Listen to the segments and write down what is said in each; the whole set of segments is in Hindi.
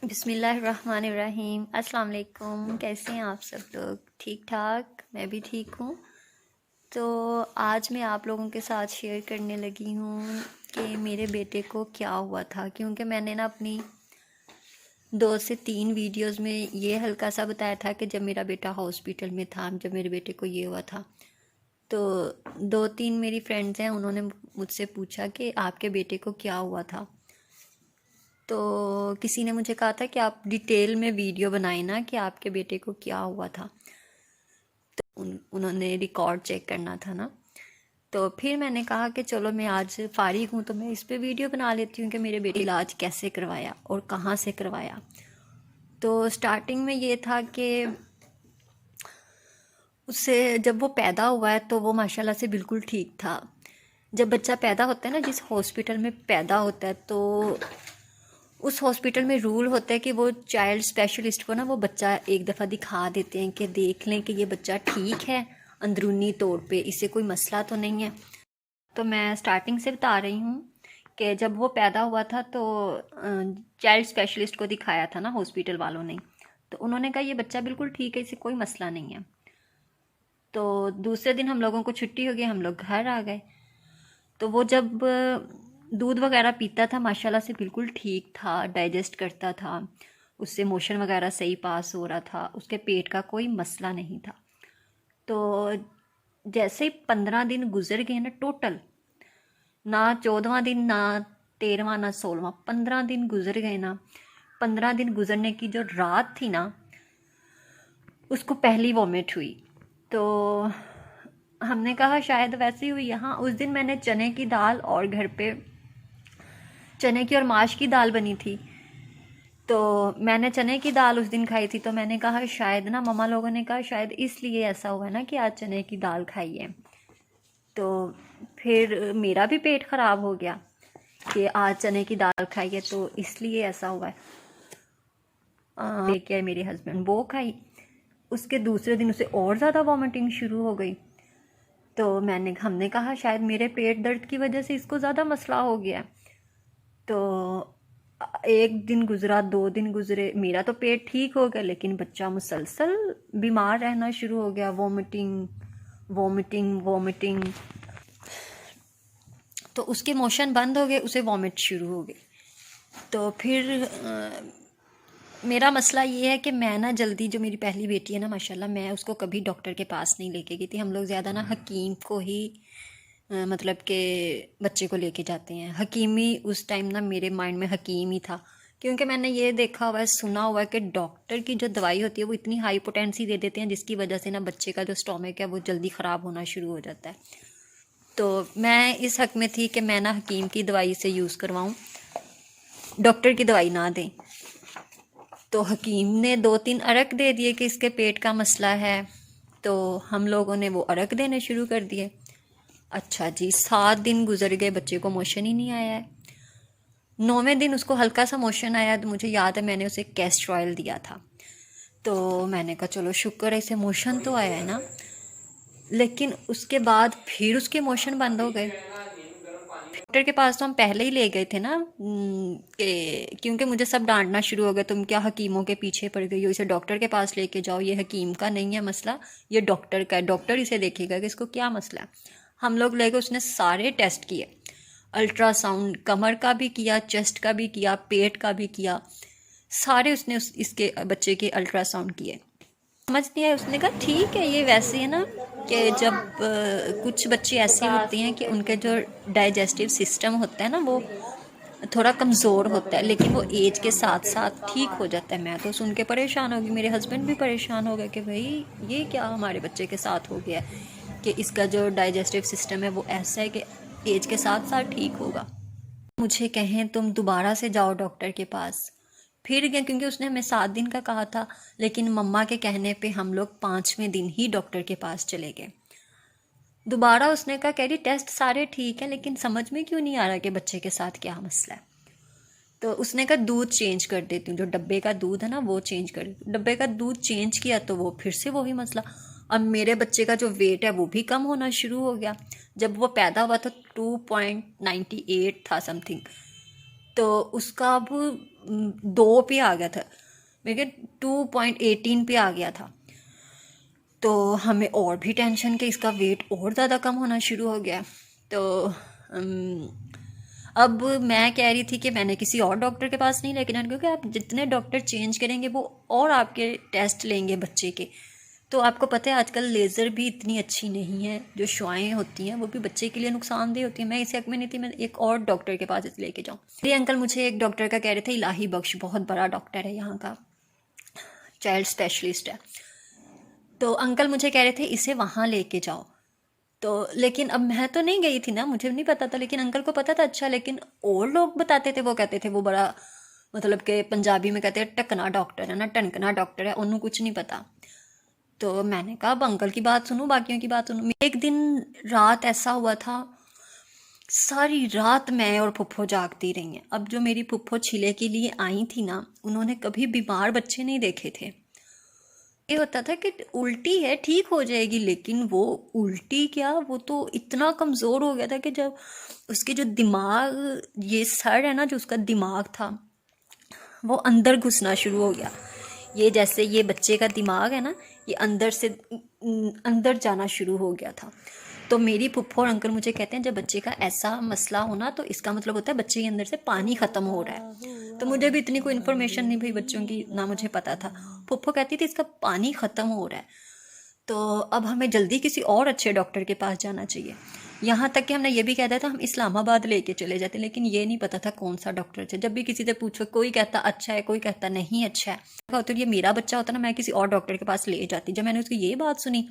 बिस्मिल्लाहिर्रहमानिर्रहीम। अस्सलाम वालेकुम। कैसे हैं आप सब लोग? ठीक ठाक, मैं भी ठीक हूँ। तो आज मैं आप लोगों के साथ शेयर करने लगी हूँ कि मेरे बेटे को क्या हुआ था, क्योंकि मैंने ना अपनी 2 से 3 वीडियोस में ये हल्का सा बताया था कि जब मेरा बेटा हॉस्पिटल में था, जब मेरे बेटे को ये हुआ था। तो 2-3 मेरी फ्रेंड्स हैं, उन्होंने मुझसे पूछा कि आपके बेटे को क्या हुआ था। तो किसी ने मुझे कहा था कि आप डिटेल में वीडियो बनाए ना कि आपके बेटे को क्या हुआ था। तो उन्होंने रिकॉर्ड चेक करना था ना। तो फिर मैंने कहा कि चलो मैं आज फारिग हूँ तो मैं इस पे वीडियो बना लेती हूँ कि मेरे बेटे इलाज कैसे करवाया और कहाँ से करवाया। तो स्टार्टिंग में ये था कि उससे जब वो पैदा हुआ है तो वो माशाल्लाह से बिल्कुल ठीक था। जब बच्चा पैदा होता है ना, जिस हॉस्पिटल में पैदा होता है, तो उस हॉस्पिटल में रूल होता है कि वो चाइल्ड स्पेशलिस्ट को ना वो बच्चा एक दफ़ा दिखा देते हैं कि देख लें कि ये बच्चा ठीक है अंदरूनी तौर पे, इसे कोई मसला तो नहीं है। तो मैं स्टार्टिंग से बता रही हूँ कि जब वो पैदा हुआ था तो चाइल्ड स्पेशलिस्ट को दिखाया था ना हॉस्पिटल वालों ने। तो उन्होंने कहा ये बच्चा बिल्कुल ठीक है, इसे कोई मसला नहीं है। तो दूसरे दिन हम लोगों को छुट्टी हो गई, हम लोग घर आ गए। तो वो जब दूध वगैरह पीता था माशाल्लाह से बिल्कुल ठीक था, डाइजेस्ट करता था, उससे मोशन वगैरह सही पास हो रहा था, उसके पेट का कोई मसला नहीं था। तो जैसे ही 15 दिन गुजर गए ना टोटल, ना 14वां दिन, ना 13वां, ना 16वां, 15 दिन गुजर गए ना। 15 दिन गुजरने की जो रात थी ना, उसको पहली वॉमिट हुई। तो हमने कहा शायद वैसे ही हुई। यहाँ उस दिन मैंने चने की दाल और घर पे चने की और माश की दाल बनी थी, तो मैंने चने की दाल उस दिन खाई थी। तो मैंने कहा शायद ना, मम्मा लोगों ने कहा शायद इसलिए ऐसा हुआ ना कि आज चने की दाल खाई है। तो फिर मेरा भी पेट ख़राब हो गया कि आज चने की दाल खाई है तो इसलिए ऐसा हुआ है। लेके आए मेरे हस्बैंड, वो खाई। उसके दूसरे दिन उसे और ज़्यादा वॉमिटिंग शुरू हो गई। तो हमने कहा शायद मेरे पेट दर्द की वजह से इसको ज़्यादा मसला हो गया। तो एक दिन गुजरा, 2 दिन गुजरे, मेरा तो पेट ठीक हो गया, लेकिन बच्चा मुसलसल बीमार रहना शुरू हो गया। Vomiting vomiting vomiting. तो उसके मोशन बंद हो गए, उसे वॉमिट शुरू हो गई। तो फिर मेरा मसला ये है कि मैं ना जल्दी, जो मेरी पहली बेटी है ना माशाल्लाह, मैं उसको कभी डॉक्टर के पास नहीं लेके गई थी। हम लोग ज़्यादा ना हकीम को ही मतलब कि बच्चे को लेके जाते हैं। हकीमी उस टाइम ना मेरे माइंड में हकीम ही था, क्योंकि मैंने ये देखा हुआ है, सुना हुआ है कि डॉक्टर की जो दवाई होती है वो इतनी हाई पोटेंसी दे देते हैं जिसकी वजह से ना बच्चे का जो स्टोमक है वो जल्दी ख़राब होना शुरू हो जाता है। तो मैं इस हक में थी कि मैं ना हकीम की दवाई से यूज़ करवाऊँ, डॉक्टर की दवाई ना दें। तो हकीम ने 2-3 अरक दे दिए कि इसके पेट का मसला है। तो हम लोगों ने वो अरक देने शुरू कर दिए। अच्छा जी, 7 दिन गुजर गए, बच्चे को मोशन ही नहीं आया है। 9वें दिन उसको हल्का सा मोशन आया, तो मुझे याद है मैंने उसे कैस्टर ऑयल दिया था। तो मैंने कहा चलो शुक्र है इसे मोशन तो आया है ना। लेकिन उसके बाद फिर उसके मोशन बंद हो गए। डॉक्टर के पास तो हम पहले ही ले गए थे ना, कि क्योंकि मुझे सब डांटना शुरू हो गया, तुम क्या हकीमों के पीछे पड़ गई हो, इसे डॉक्टर के पास लेके जाओ, ये हकीम का नहीं है मसला, ये डॉक्टर का है, डॉक्टर इसे देखेगा कि इसको क्या मसला है। हम लोग ले गए, उसने सारे टेस्ट किए, अल्ट्रासाउंड कमर का भी किया, चेस्ट का भी किया, पेट का भी किया, सारे उसने इसके बच्चे के अल्ट्रासाउंड किए। समझ नहीं आया। उसने कहा ठीक है, ये वैसे है ना कि जब कुछ बच्चे ऐसे होते हैं कि उनके जो डाइजेस्टिव सिस्टम होता है ना वो थोड़ा कमज़ोर होता है, लेकिन वो एज के साथ साथ ठीक हो जाता है। मैं तो सुन के परेशान हो गई, मेरे हस्बैंड भी परेशान हो गए कि भाई ये क्या हमारे बच्चे के साथ हो गया कि इसका जो डाइजेस्टिव सिस्टम है वो ऐसा है कि एज के साथ साथ ठीक होगा। मुझे कहें तुम दोबारा से जाओ डॉक्टर के पास, फिर गए, क्योंकि उसने हमें 7 दिन का कहा था, लेकिन मम्मा के कहने पे हम लोग 5वें दिन ही डॉक्टर के पास चले गए। दोबारा उसने कहा कह रही टेस्ट सारे ठीक है, लेकिन समझ में क्यों नहीं आ रहा कि बच्चे के साथ क्या मसला है। तो उसने कहा दूध चेंज कर देती हूँ, जो डब्बे का दूध है ना वो चेंज कर। डब्बे का दूध चेंज किया तो वो फिर से वही मसला। अब मेरे बच्चे का जो वेट है वो भी कम होना शुरू हो गया। जब वो पैदा हुआ था 2.98 था समथिंग, तो उसका अब 2 पे आ गया था, मेरे 2.18 पे आ गया था। तो हमें और भी टेंशन कि इसका वेट और ज़्यादा कम होना शुरू हो गया। तो अब मैं कह रही थी कि मैंने किसी और डॉक्टर के पास नहीं लेके जाना, क्योंकि आप जितने डॉक्टर चेंज करेंगे वो और आपके टेस्ट लेंगे बच्चे के। तो आपको पता है आजकल लेज़र भी इतनी अच्छी नहीं है, जो शुआएँ होती हैं वो भी बच्चे के लिए नुकसानदेह होती हैं। मैं इस हक में नहीं थी मैं एक और डॉक्टर के पास इसे लेके जाऊँ। मेरे अंकल मुझे एक डॉक्टर का कह रहे थे, इलाही बख्श, बहुत बड़ा डॉक्टर है यहाँ का, चाइल्ड स्पेशलिस्ट है। तो अंकल मुझे कह रहे थे इसे वहाँ लेके जाओ। तो लेकिन अब मैं तो नहीं गई थी ना, मुझे नहीं पता था, लेकिन अंकल को पता था। अच्छा, लेकिन और लोग बताते थे, वो कहते थे वो बड़ा, मतलब कि पंजाबी में कहते हैं टकना डॉक्टर है ना, टनकना डॉक्टर है, उन्होंने कुछ नहीं पता। तो मैंने कहा अब अंकल की बात सुनूं, बाकियों की बात सुनूं। एक दिन रात ऐसा हुआ था, सारी रात मैं और फुफ्फो जागती रही हैं। अब जो मेरी फुफ्फो छिले के लिए आई थी ना, उन्होंने कभी बीमार बच्चे नहीं देखे थे। ये होता था कि उल्टी है, ठीक हो जाएगी, लेकिन वो उल्टी क्या, वो तो इतना कमज़ोर हो गया था कि जब उसके जो दिमाग, ये सर है ना, जो उसका दिमाग था वो अंदर घुसना शुरू हो गया। ये जैसे ये बच्चे का दिमाग है ना, ये अंदर से अंदर जाना शुरू हो गया था। तो मेरी फुफ्फो और अंकल मुझे कहते हैं जब बच्चे का ऐसा मसला होना तो इसका मतलब होता है बच्चे के अंदर से पानी ख़त्म हो रहा है। तो मुझे भी इतनी कोई इन्फॉर्मेशन नहीं भाई बच्चों की, ना मुझे पता था। फुफ्फो कहती थी इसका पानी ख़त्म हो रहा है, तो अब हमें जल्दी किसी और अच्छे डॉक्टर के पास जाना चाहिए। यहाँ तक कि हमने ये भी कह दिया था हम इस्लामाबाद लेके चले जाते, लेकिन ये नहीं पता था कौन सा डॉक्टर है। जब भी किसी से पूछो, कोई कहता अच्छा है, कोई कहता नहीं अच्छा है। तो ये मेरा बच्चा होता ना, मैं किसी और डॉक्टर के पास ले जाती। जब मैंने उसकी ये बात सुनी,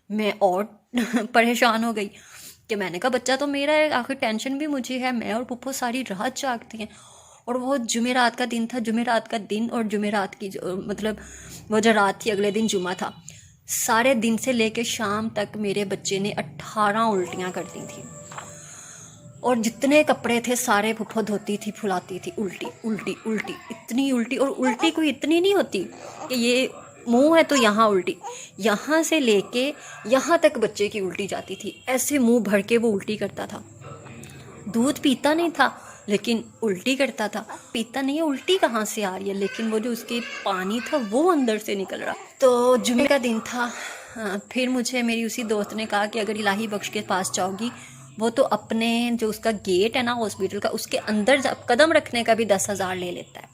मैं और परेशान हो गई कि मैंने कहा बच्चा तो मेरा है, आखिर टेंशन भी मुझे है। मैं और पुप्पो सारी रात जागती हैं। और वो जुमेरात का दिन था, जुमेरात का दिन और जुमेरात की मतलब वो जो रात थी, अगले दिन जुमा था। सारे दिन से लेके शाम तक मेरे बच्चे ने 18 उल्टियाँ कर दी थी, और जितने कपड़े थे सारे फुफ्फो धोती थी, फुलाती थी, उल्टी उल्टी उल्टी, इतनी उल्टी। और उल्टी कोई इतनी नहीं होती कि ये मुंह है तो यहाँ उल्टी, यहाँ से लेके यहाँ तक बच्चे की उल्टी जाती थी। ऐसे मुंह भर के वो उल्टी करता था। दूध पीता नहीं था लेकिन उल्टी करता था। पीता नहीं है, उल्टी कहाँ से आ रही है, लेकिन वो जो उसके पानी था वो अंदर से निकल रहा। तो जुमे का दिन था। फिर मुझे मेरी उसी दोस्त ने कहा कि अगर इलाही बख्श के पास जाओगी, वो तो अपने जो उसका गेट है ना हॉस्पिटल का, उसके अंदर कदम रखने का भी 10,000 ले लेता है।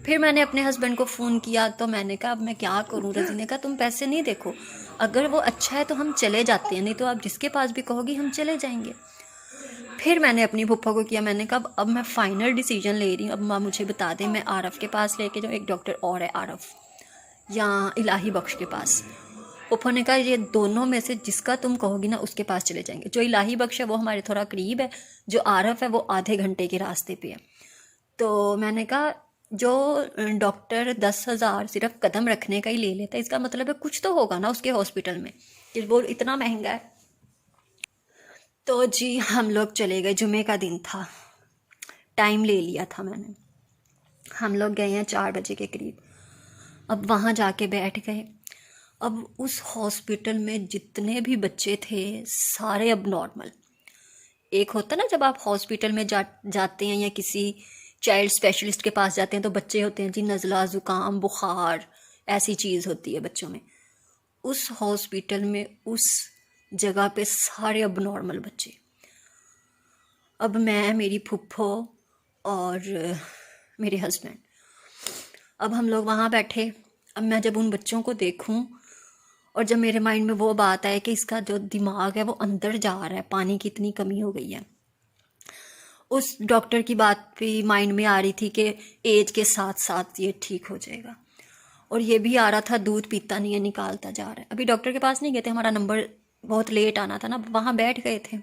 फिर मैंने अपने हस्बैंड को फ़ोन किया तो मैंने कहा अब मैं क्या करूँ। रज़ी ने कहा तुम पैसे नहीं देखो, अगर वो अच्छा है तो हम चले जाते हैं, नहीं तो आप जिसके पास भी कहोगी हम चले जाएंगे। फिर मैंने अपनी फूफा को किया, मैंने कहा अब मैं फ़ाइनल डिसीजन ले रही हूँ, अब माँ मुझे बता दें मैं आरफ के पास लेके जाऊँ, एक डॉक्टर और है आरफ, या इलाही बख्श के पास। फूफा ने कहा ये दोनों में से जिसका तुम कहोगी ना उसके पास चले जाएंगे। जो इलाही बख्श है वो हमारे थोड़ा करीब है, जो आरफ है वो आधे घंटे के रास्ते पे है। तो मैंने कहा जो डॉक्टर 10,000 सिर्फ कदम रखने का ही ले लेता है, इसका मतलब है कुछ तो होगा ना उसके हॉस्पिटल में कि वो इतना महंगा है। तो जी हम लोग चले गए, जुमे का दिन था, टाइम ले लिया था मैंने। हम लोग गए हैं 4 बजे के करीब। अब वहाँ जाके बैठ गए। अब उस हॉस्पिटल में जितने भी बच्चे थे सारे अब नॉर्मल। एक होता ना जब आप हॉस्पिटल में जाते हैं या किसी चाइल्ड स्पेशलिस्ट के पास जाते हैं तो बच्चे होते हैं जी नज़ला, ज़ुकाम, बुखार, ऐसी चीज़ होती है बच्चों में। उस हॉस्पिटल में उस जगह पे सारे अब नॉर्मल बच्चे। अब मैं, मेरी फुफ्फो और मेरे हस्बैंड, अब हम लोग वहाँ बैठे। अब मैं जब उन बच्चों को देखूं और जब मेरे माइंड में वो बात आए कि इसका जो दिमाग है वो अंदर जा रहा है, पानी की इतनी कमी हो गई है। उस डॉक्टर की बात भी माइंड में आ रही थी कि एज के साथ साथ ये ठीक हो जाएगा। और ये भी आ रहा था दूध पीता नहीं है, निकालता जा रहा है। अभी डॉक्टर के पास नहीं गए थे, हमारा नंबर बहुत लेट आना था ना, वहाँ बैठ गए थे।